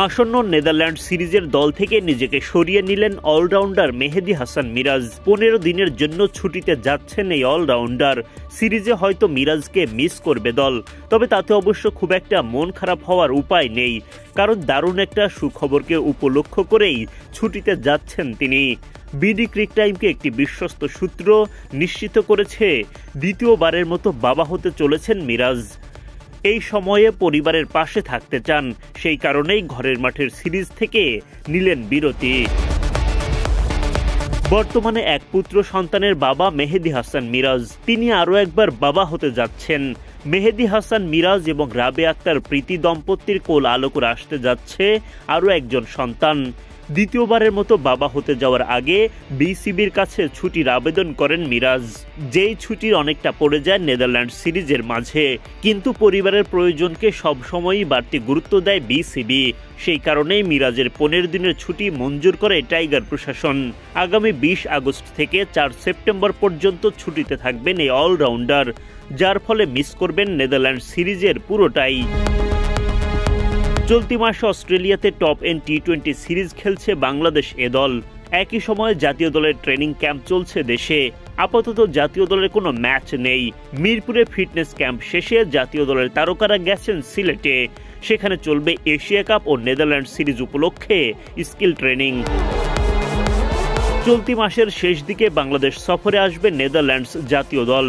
আসন্ন নেদারল্যান্ড সিরিজের দল থেকে নিজেকে সরিয়ে নিলেন অলরাউন্ডার মেহেদী হাসান মিরাজ। 15 দিনের জন্য ছুটিতে যাচ্ছেন এই অলরাউন্ডার। সিরিজে হয়তো মিরাজকে মিস করবে দল, তবে তাতে অবশ্য খুব একটা মন খারাপ হওয়ার উপায় নেই, কারণ দারুণ একটা সুখবরকে উপলক্ষ করেই ছুটিতে যাচ্ছেন তিনি। বিডি ক্রিক টাইমকে একটি বিশ্বস্ত সূত্র নিশ্চিত করেছে দ্বিতীয়বারের মতো বাবা হতে চলেছেন মিরাজ। এই সময়ে পরিবারের পাশে থাকতে চান, সেই কারণেই ঘরের মাঠের সিরিজ থেকে নিলেন বিরতি। বর্তমানে এক পুত্র সন্তানের বাবা মেহেদী হাসান মিরাজ, তিনি আরও একবার বাবা হতে যাচ্ছেন। মেহেদী হাসান মিরাজ এবং রাবে আক্তার প্রীতি দম্পতির কোল আলো করে আসতে যাচ্ছে আরও একজন সন্তান। দ্বিতীয়বারের মতো বাবা হতে যাওয়ার আগে বিসিবির কাছে ছুটির আবেদন করেন মিরাজ, যেই ছুটির অনেকটা পড়ে যায় নেদারল্যান্ড সিরিজের মাঝে। কিন্তু পরিবারের প্রয়োজনকে সবসময়ই বাড়তি গুরুত্ব দেয় বিসিবি, সেই কারণেই মিরাজের 15 দিনের ছুটি মঞ্জুর করে টাইগার প্রশাসন। আগামী 20 আগস্ট থেকে 4 সেপ্টেম্বর পর্যন্ত ছুটিতে থাকবেন এই অলরাউন্ডার, যার ফলে মিস করবেন নেদারল্যান্ড সিরিজের পুরোটাই। চলতি মাসে অস্ট্রেলিয়াতে টপ এন্ড টি-20 সিরিজ খেলছে বাংলাদেশ এ দল। একই সময়ে জাতীয় দলের ট্রেনিং ক্যাম্প চলছে দেশে। আপাতত জাতীয় দলের কোনো ম্যাচ নেই। মিরপুরে ফিটনেস ক্যাম্প শেষে জাতীয় দলের তারকারা গেছেন সিলেটে, সেখানে চলবে এশিয়া কাপ ও নেদারল্যান্ড সিরিজ উপলক্ষে স্কিল ট্রেনিং। চলতি মাসের শেষ দিকে বাংলাদেশ সফরে আসবে নেদারল্যান্ডস জাতীয় দল।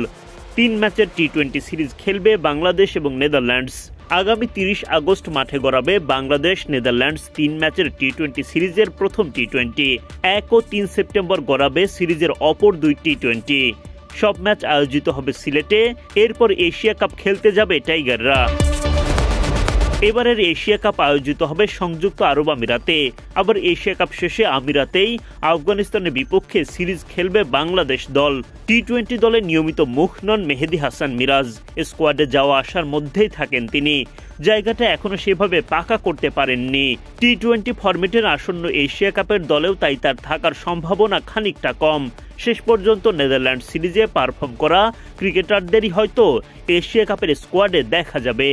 3 ম্যাচের টি-20 সিরিজ খেলবে বাংলাদেশ এবং নেদারল্যান্ডস। আগামী 30 আগস্ট মাঠে গড়াবে বাংলাদেশ নেদারল্যান্ডস 3 ম্যাচের টি-20 সিরিজের প্রথম টি-20। 1 ও 3 সেপ্টেম্বর গড়াবে সিরিজের অপর 2 টি-20। সব ম্যাচ আয়োজিত হবে সিলেটে। এরপর এশিয়া কাপ খেলতে যাবে টাইগাররা। এবারের এশিয়া কাপ আয়োজিত হবে সংযুক্ত আরব আমিরাতে। আবার এশিয়া কাপ শেষে আমিরাতেই আফগানিস্তানের বিপক্ষে সিরিজ খেলবে বাংলাদেশ দল। টি-20 দলে নিয়মিত মুখ নন মেহেদী হাসান মিরাজ, স্কোয়াডে যাওয়া আসার মধ্যেই থাকেন তিনি। জায়গাটা এখনো সেভাবে পাকা করতে পারেননি। টি-20 ফরম্যাটের আসন্ন এশিয়া কাপের দলেও তাই তার থাকার সম্ভাবনা খানিকটা কম। শেষ পর্যন্ত নেদারল্যান্ড সিরিজে পারফর্ম করা ক্রিকেটারদেরই হয়তো এশিয়া কাপের স্কোয়াডে দেখা যাবে।